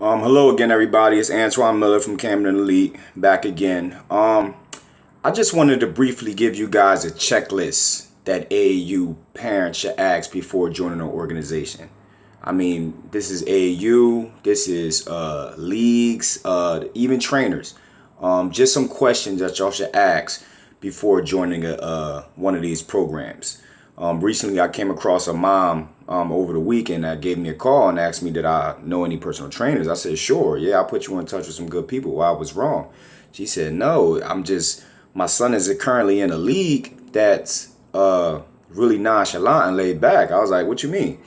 Hello again, everybody. It's Antoine Miller from Camden Elite, back again. I just wanted to briefly give you guys a checklist that AAU parents should ask before joining an organization. I mean, this is AAU, this is leagues, even trainers. Just some questions that y'all should ask before joining one of these programs. Recently, I came across a mom over the weekend that gave me a call and asked me, did I know any personal trainers? I said, sure. Yeah, I'll put you in touch with some good people. Well, I was wrong. She said, no, my son is currently in a league that's really nonchalant and laid back. I was like, what you mean?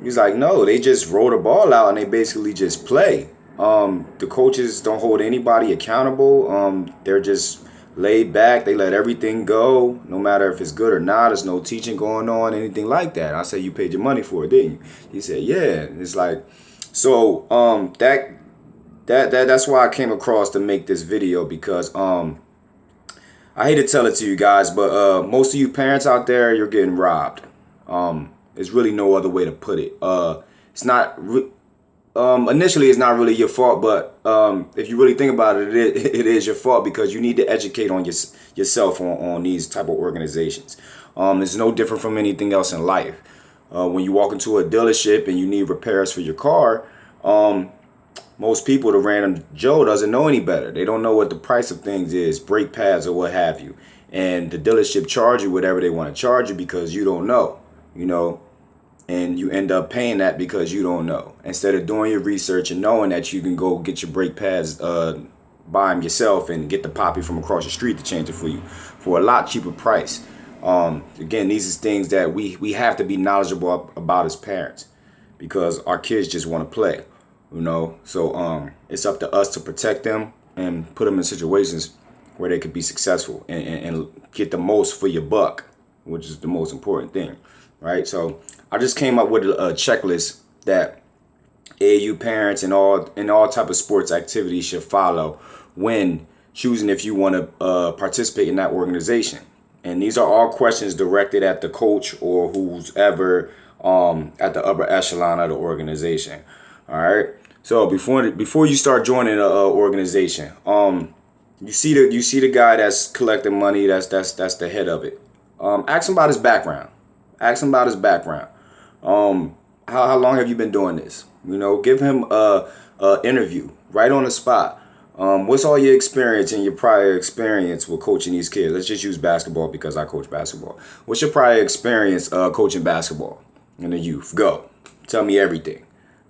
He's like, no, they just roll the ball out and they basically just play. The coaches don't hold anybody accountable. They're just laid back. They let everything go, no matter if it's good or not. There's no teaching going on, anything like that. I said, you paid your money for it, didn't you? He said, yeah. It's like, so that's why I came across to make this video, because I hate to tell it to you guys, but most of you parents out there, you're getting robbed. There's really no other way to put it. It's not initially it's not really your fault, but if you really think about it, it is your fault, because you need to educate on yourself on these type of organizations. It's no different from anything else in life. When you walk into a dealership and you need repairs for your car, most people, the random Joe, doesn't know any better. They don't know what the price of things is, brake pads or what have you. And the dealership charge you whatever they want to charge you because you don't know, and you end up paying that because you don't know. Instead of doing your research and knowing that you can go get your brake pads, buy them yourself and get the poppy from across the street to change it for you for a lot cheaper price. Again, these are things that we have to be knowledgeable about as parents, because our kids just want to play, So it's up to us to protect them and put them in situations where they could be successful and get the most for your buck, which is the most important thing, right? So I just came up with a checklist that AAU parents and all type of sports activities should follow when choosing if you want to participate in that organization. And these are all questions directed at the coach or who's ever at the upper echelon of the organization. All right. So before you start joining an organization, you see the guy that's collecting money. That's the head of it. Ask him about his background. How long have you been doing this? Give him a interview right on the spot. What's all your experience and your prior experience with coaching these kids? Let's just use basketball because I coach basketball. What's your prior experience coaching basketball in the youth? Go. Tell me everything.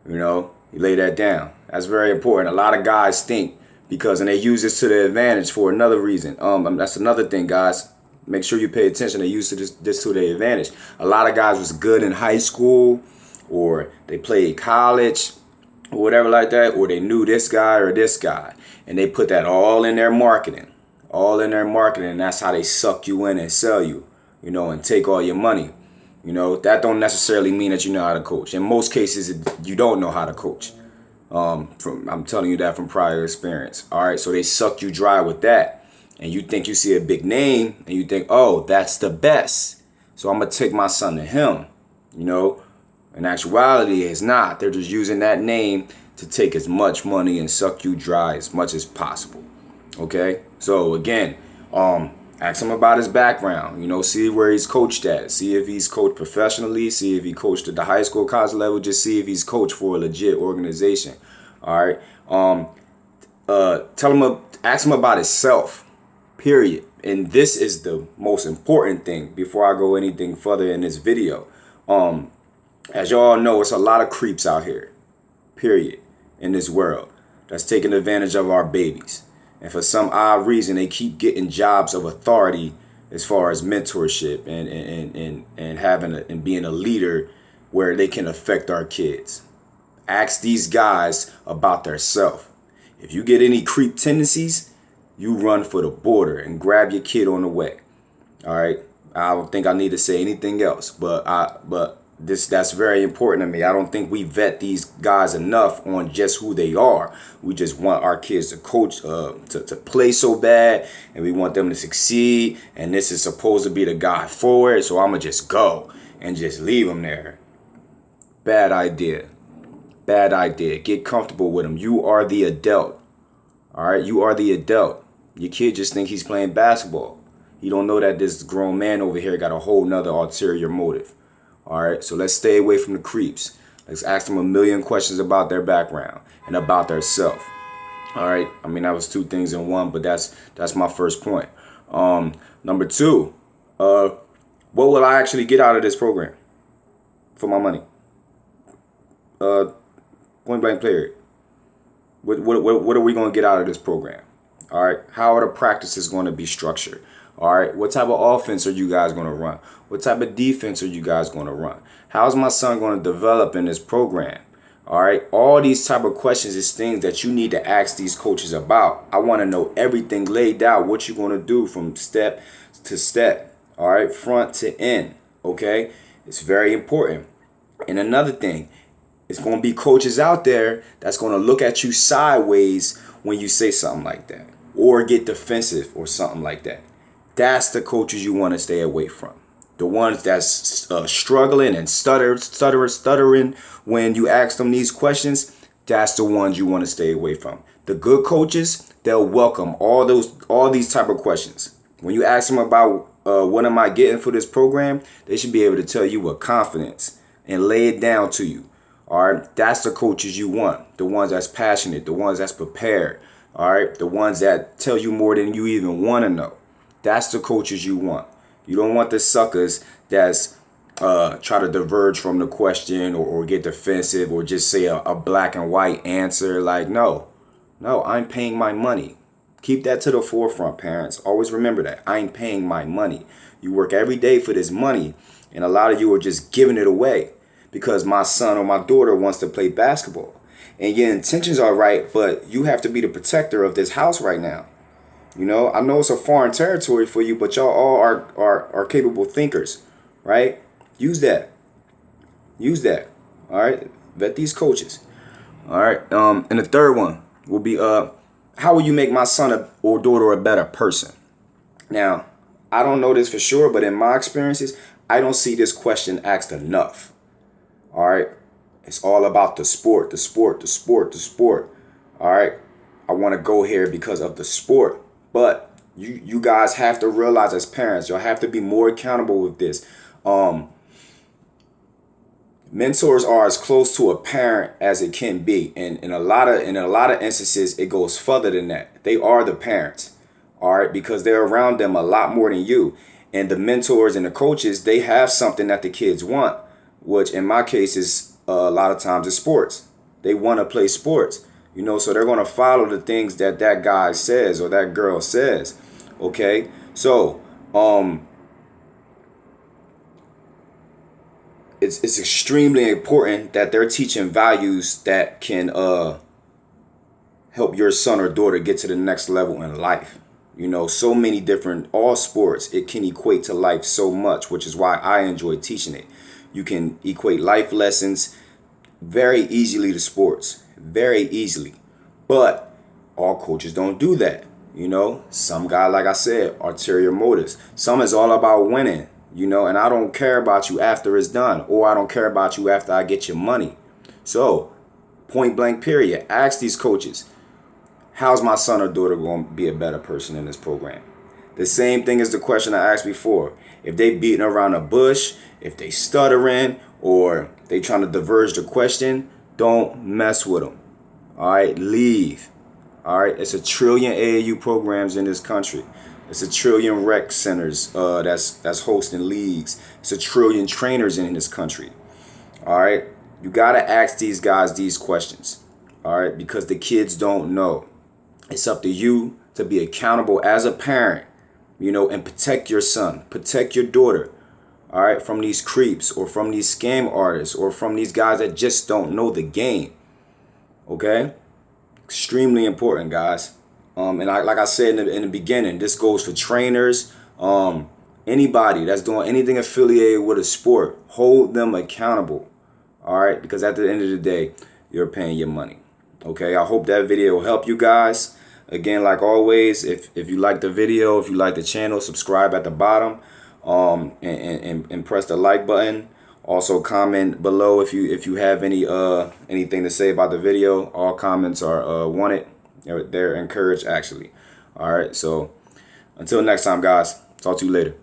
You lay that down. That's very important. A lot of guys think and they use this to their advantage for another reason. That's another thing, guys. Make sure you pay attention. They use this to their advantage. A lot of guys was good in high school, or they played college, or whatever like that, or they knew this guy or this guy, and they put that all in their marketing. And that's how they suck you in and sell you, and take all your money. That don't necessarily mean that you know how to coach. In most cases, you don't know how to coach. I'm telling you that from prior experience. All right, so they suck you dry with that. And you think you see a big name and you think, oh, that's the best, so I'm going to take my son to him. In actuality, it's not. They're just using that name to take as much money and suck you dry as much as possible. Okay? So again, ask him about his background. See where he's coached at. See if he's coached professionally. See if he coached at the high school, college level. Just see if he's coached for a legit organization. All right? Ask him about himself. Period. And this is the most important thing before I go anything further in this video. As y'all know, it's a lot of creeps out here, period, in this world that's taking advantage of our babies. And for some odd reason, they keep getting jobs of authority as far as mentorship and having and being a leader where they can affect our kids. Ask these guys about their self. If you get any creep tendencies, you run for the border and grab your kid on the way. All right. I don't think I need to say anything else, but that's very important to me. I don't think we vet these guys enough on just who they are. We just want our kids to coach, to play so bad, and we want them to succeed. And this is supposed to be the guy for it, so I'm gonna just go and just leave them there. Bad idea. Bad idea. Get comfortable with him. You are the adult. All right, you are the adult. Your kid just think he's playing basketball. He don't know that this grown man over here got a whole nother ulterior motive. All right, so let's stay away from the creeps. Let's ask them a million questions about their background and about their self. All right, I mean, that was two things in one, but that's my first point. Number two, what will I actually get out of this program for my money? Point blank period. What are we going to get out of this program? All right, how are the practices going to be structured? All right, what type of offense are you guys going to run? What type of defense are you guys going to run? How's my son going to develop in this program? All right, all these type of questions is things that you need to ask these coaches about. I want to know everything laid out, what you're going to do from step to step. All right, front to end. Okay, it's very important. And another thing, it's going to be coaches out there that's going to look at you sideways when you say something like that or get defensive or something like that. That's the coaches you want to stay away from. The ones that's struggling and stuttering when you ask them these questions, that's the ones you want to stay away from. The good coaches, they'll welcome all these type of questions. When you ask them about what am I getting for this program, they should be able to tell you with confidence and lay it down to you. All right, that's the coaches you want. The ones that's passionate, the ones that's prepared. All right, the ones that tell you more than you even want to know. That's the coaches you want. You don't want the suckers that's try to diverge from the question or get defensive or just say a black and white answer. Like, no, I'm paying my money. Keep that to the forefront, parents. Always remember that. I'm paying my money. You work every day for this money, and a lot of you are just giving it away because my son or my daughter wants to play basketball. And your intentions are right, but you have to be the protector of this house right now. You know, I know it's a foreign territory for you, but y'all all are capable thinkers, right? Use that. Use that. All right. Vet these coaches. All right. And the third one will be how will you make my son or daughter a better person? Now, I don't know this for sure, but in my experiences, I don't see this question asked enough. All right. It's all about the sport, the sport, the sport, the sport. All right. I want to go here because of the sport. But you guys have to realize as parents, you'll have to be more accountable with this. Mentors are as close to a parent as it can be. And in a lot of instances, it goes further than that. They are the parents, all right, because they're around them a lot more than you. And the mentors and the coaches, they have something that the kids want, which in my case is a lot of times is sports. They want to play sports. You know, so they're going to follow the things that guy says or that girl says. Okay, so it's extremely important that they're teaching values that can help your son or daughter get to the next level in life. You know, so many different, all sports, it can equate to life so much, which is why I enjoy teaching it. You can equate life lessons very easily to sports. Very easily. But all coaches don't do that. You know, some guy, like I said, ulterior motives. Some is all about winning, you know, and I don't care about you after it's done, or I don't care about you after I get your money. So, point blank period. Ask these coaches, how's my son or daughter going to be a better person in this program? The same thing as the question I asked before. If they beating around the bush, if they stuttering, or they trying to diverge the question, don't mess with them. All right, leave. All right, it's 1 trillion AAU programs in this country. It's 1 trillion rec centers that's hosting leagues. It's 1 trillion trainers in this country. All right, you gotta ask these guys these questions. All right, because the kids don't know. It's up to you to be accountable as a parent, you know, and protect your son, protect your daughter. All right, from these creeps or from these scam artists or from these guys that just don't know the game. Okay, extremely important, guys. And like I said in the beginning, this goes for trainers, anybody that's doing anything affiliated with a sport. Hold them accountable. All right, because at the end of the day, you're paying your money. Okay, I hope that video will help you guys. Again, like always, if you like the video, if you like the channel, subscribe at the bottom, and press the like button. Also comment below if you have anything to say about the video. All comments are wanted. They're encouraged actually. All right, so until next time, guys. Talk to you later.